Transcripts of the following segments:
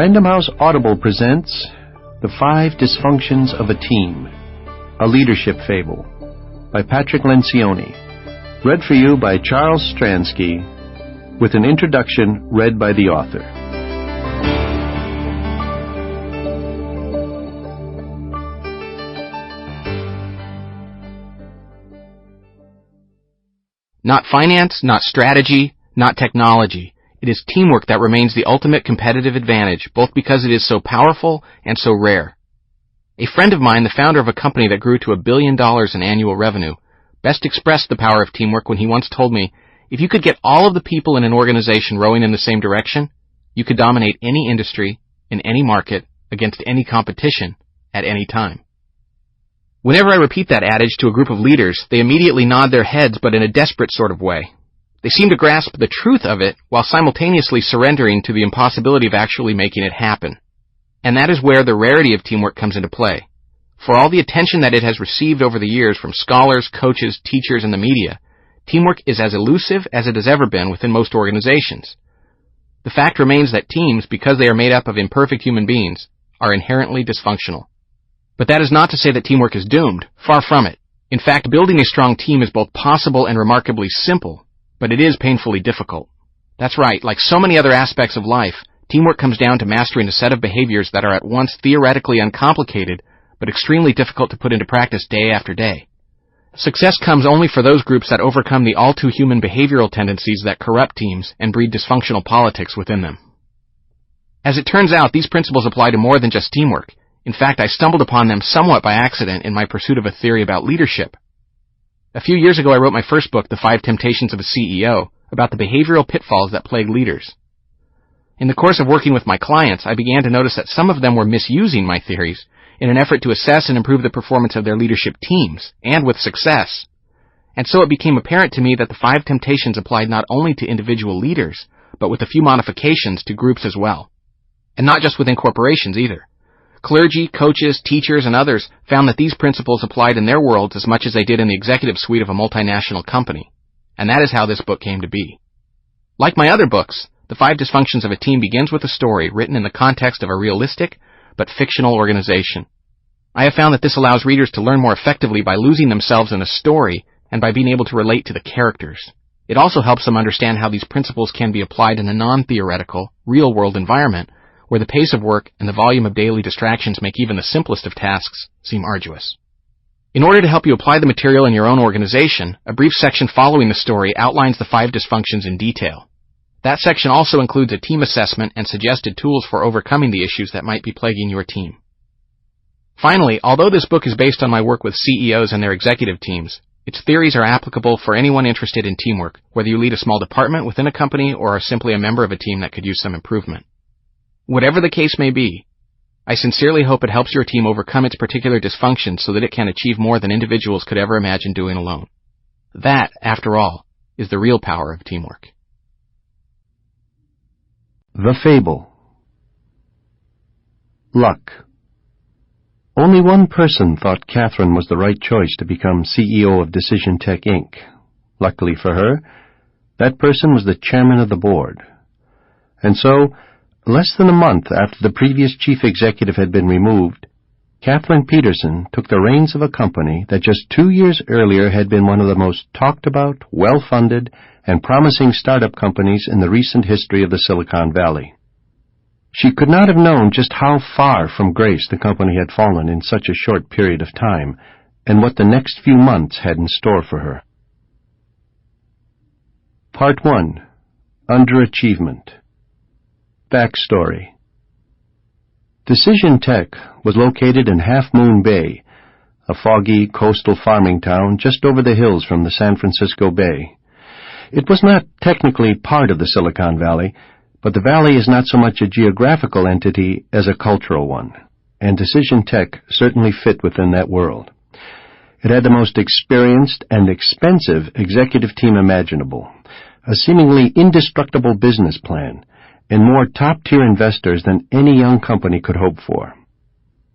Random House Audible presents The 5 Dysfunctions of a Team, a leadership fable, by Patrick Lencioni, read for you by Charles Stransky, with an introduction read by the author. Not finance, not strategy, not technology. It is teamwork that remains the ultimate competitive advantage, both because it is so powerful and so rare. A friend of mine, the founder of a company that grew to $1 billion in annual revenue, best expressed the power of teamwork when he once told me, if you could get all of the people in an organization rowing in the same direction, you could dominate any industry, in any market, against any competition, at any time. Whenever I repeat that adage to a group of leaders, they immediately nod their heads, but in a desperate sort of way. They seem to grasp the truth of it while simultaneously surrendering to the impossibility of actually making it happen. And that is where the rarity of teamwork comes into play. For all the attention that it has received over the years from scholars, coaches, teachers, and the media, teamwork is as elusive as it has ever been within most organizations. The fact remains that teams, because they are made up of imperfect human beings, are inherently dysfunctional. But that is not to say that teamwork is doomed. Far from it. In fact, building a strong team is both possible and remarkably simple, but it is painfully difficult. That's right, like so many other aspects of life, teamwork comes down to mastering a set of behaviors that are at once theoretically uncomplicated, but extremely difficult to put into practice day after day. Success comes only for those groups that overcome the all-too-human behavioral tendencies that corrupt teams and breed dysfunctional politics within them. As it turns out, these principles apply to more than just teamwork. In fact, I stumbled upon them somewhat by accident in my pursuit of a theory about leadership. A few years ago, I wrote my first book, The 5 Temptations of a CEO, about the behavioral pitfalls that plague leaders. In the course of working with my clients, I began to notice that some of them were misusing my theories in an effort to assess and improve the performance of their leadership teams, and with success. And so it became apparent to me that the 5 temptations applied not only to individual leaders, but with a few modifications to groups as well. And not just within corporations either. Clergy, coaches, teachers, and others found that these principles applied in their worlds as much as they did in the executive suite of a multinational company. And that is how this book came to be. Like my other books, The 5 Dysfunctions of a Team begins with a story written in the context of a realistic but fictional organization. I have found that this allows readers to learn more effectively by losing themselves in a story and by being able to relate to the characters. It also helps them understand how these principles can be applied in a non-theoretical, real-world environment where the pace of work and the volume of daily distractions make even the simplest of tasks seem arduous. In order to help you apply the material in your own organization, a brief section following the story outlines the 5 dysfunctions in detail. That section also includes a team assessment and suggested tools for overcoming the issues that might be plaguing your team. Finally, although this book is based on my work with CEOs and their executive teams, its theories are applicable for anyone interested in teamwork, whether you lead a small department within a company or are simply a member of a team that could use some improvement. Whatever the case may be, I sincerely hope it helps your team overcome its particular dysfunction so that it can achieve more than individuals could ever imagine doing alone. That, after all, is the real power of teamwork. The Fable. Luck. Only one person thought Kathryn was the right choice to become CEO of DecisionTech, Inc. Luckily for her, that person was the chairman of the board. And so, less than a month after the previous chief executive had been removed, Kathryn Petersen took the reins of a company that just 2 years earlier had been one of the most talked about, well-funded, and promising startup companies in the recent history of the Silicon Valley. She could not have known just how far from grace the company had fallen in such a short period of time, and what the next few months had in store for her. Part 1. Underachievement. Backstory. DecisionTech was located in Half Moon Bay, a foggy coastal farming town just over the hills from the San Francisco Bay. It was not technically part of the Silicon Valley, but the valley is not so much a geographical entity as a cultural one, and DecisionTech certainly fit within that world. It had the most experienced and expensive executive team imaginable, a seemingly indestructible business plan, and more top-tier investors than any young company could hope for.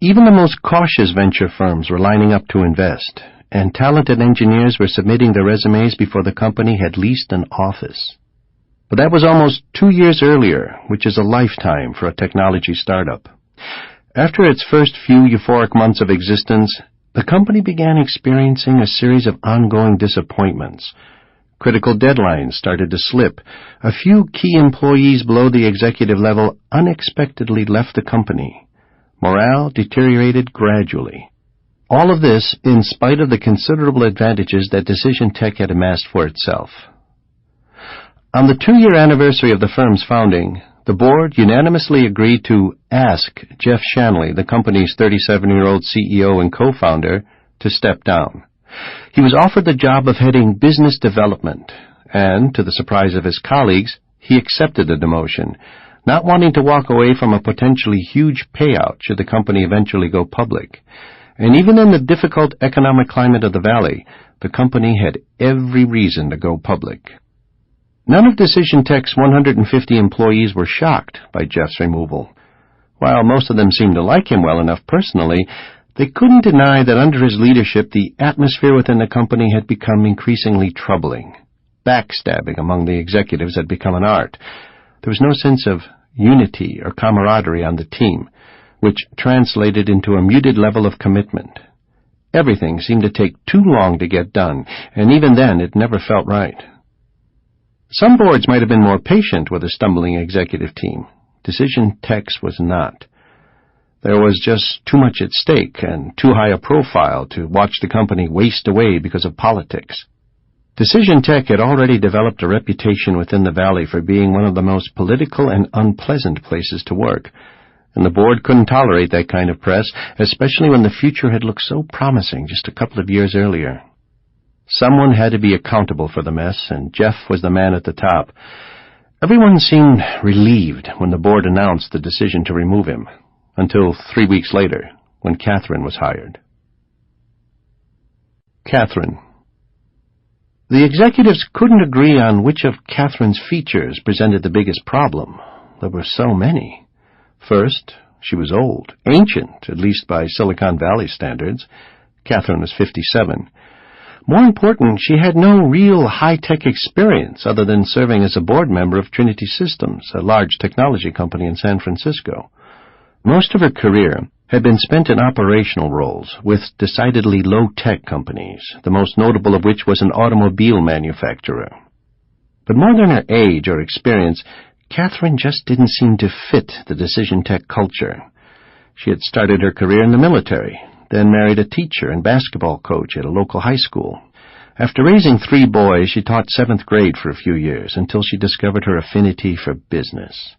Even the most cautious venture firms were lining up to invest, and talented engineers were submitting their resumes before the company had leased an office. But that was almost 2 years earlier, which is a lifetime for a technology startup. After its first few euphoric months of existence, the company began experiencing a series of ongoing disappointments. Critical deadlines started to slip. A few key employees below the executive level unexpectedly left the company. Morale deteriorated gradually. All of this in spite of the considerable advantages that DecisionTech had amassed for itself. On the 2-year anniversary of the firm's founding, the board unanimously agreed to ask Jeff Shanley, the company's 37-year-old CEO and co-founder, to step down. He was offered the job of heading business development, and, to the surprise of his colleagues, he accepted the demotion, not wanting to walk away from a potentially huge payout should the company eventually go public. And even in the difficult economic climate of the Valley, the company had every reason to go public. None of DecisionTech's 150 employees were shocked by Jeff's removal. While most of them seemed to like him well enough personally, they couldn't deny that under his leadership the atmosphere within the company had become increasingly troubling. Backstabbing among the executives had become an art. There was no sense of unity or camaraderie on the team, which translated into a muted level of commitment. Everything seemed to take too long to get done, and even then it never felt right. Some boards might have been more patient with a stumbling executive team. DecisionTech's was not. There was just too much at stake and too high a profile to watch the company waste away because of politics. DecisionTech had already developed a reputation within the Valley for being one of the most political and unpleasant places to work, and the board couldn't tolerate that kind of press, especially when the future had looked so promising just a couple of years earlier. Someone had to be accountable for the mess, and Jeff was the man at the top. Everyone seemed relieved when the board announced the decision to remove him, until 3 weeks later, when Kathryn was hired. Kathryn. The executives couldn't agree on which of Kathryn's features presented the biggest problem. There were so many. First, she was old, ancient, at least by Silicon Valley standards. Kathryn was 57. More important, she had no real high-tech experience other than serving as a board member of Trinity Systems, a large technology company in San Francisco. Most of her career had been spent in operational roles with decidedly low-tech companies, the most notable of which was an automobile manufacturer. But more than her age or experience, Kathryn just didn't seem to fit the DecisionTech culture. She had started her career in the military, then married a teacher and basketball coach at a local high school. After raising 3 boys, she taught 7th grade for a few years until she discovered her affinity for business.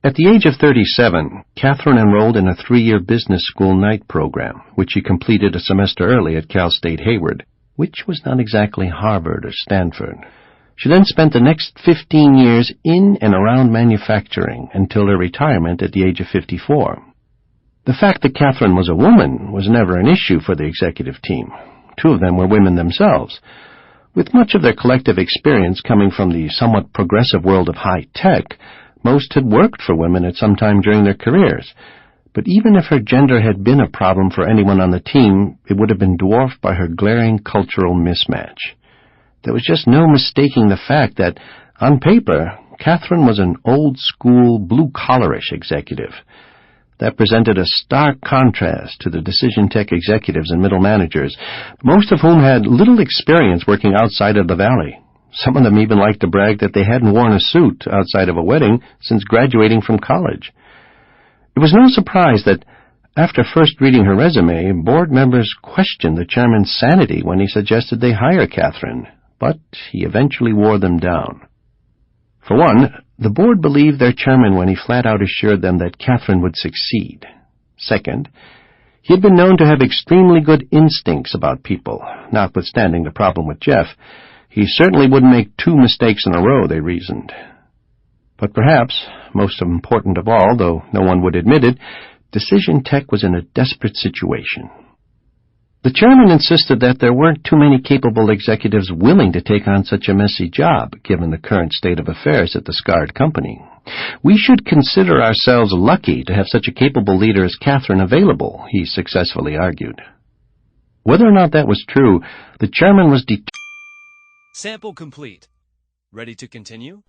At the age of 37, Kathryn enrolled in a 3-year business school night program, which she completed a semester early at Cal State Hayward, which was not exactly Harvard or Stanford. She then spent the next 15 years in and around manufacturing until her retirement at the age of 54. The fact that Kathryn was a woman was never an issue for the executive team. 2 of them were women themselves. With much of their collective experience coming from the somewhat progressive world of high tech, most had worked for women at some time during their careers. But even if her gender had been a problem for anyone on the team, it would have been dwarfed by her glaring cultural mismatch. There was just no mistaking the fact that, on paper, Kathryn was an old-school, blue-collarish executive. That presented a stark contrast to the DecisionTech executives and middle managers, most of whom had little experience working outside of the Valley. Some of them even liked to brag that they hadn't worn a suit outside of a wedding since graduating from college. It was no surprise that, after first reading her resume, board members questioned the chairman's sanity when he suggested they hire Kathryn, but he eventually wore them down. For one, the board believed their chairman when he flat-out assured them that Kathryn would succeed. Second, he had been known to have extremely good instincts about people, notwithstanding the problem with Jeff. He certainly wouldn't make 2 mistakes in a row, they reasoned. But perhaps, most important of all, though no one would admit it, DecisionTech was in a desperate situation. The chairman insisted that there weren't too many capable executives willing to take on such a messy job, given the current state of affairs at the scarred company. We should consider ourselves lucky to have such a capable leader as Kathryn available, he successfully argued. Whether or not that was true, the chairman was determined. Sample complete. Ready to continue?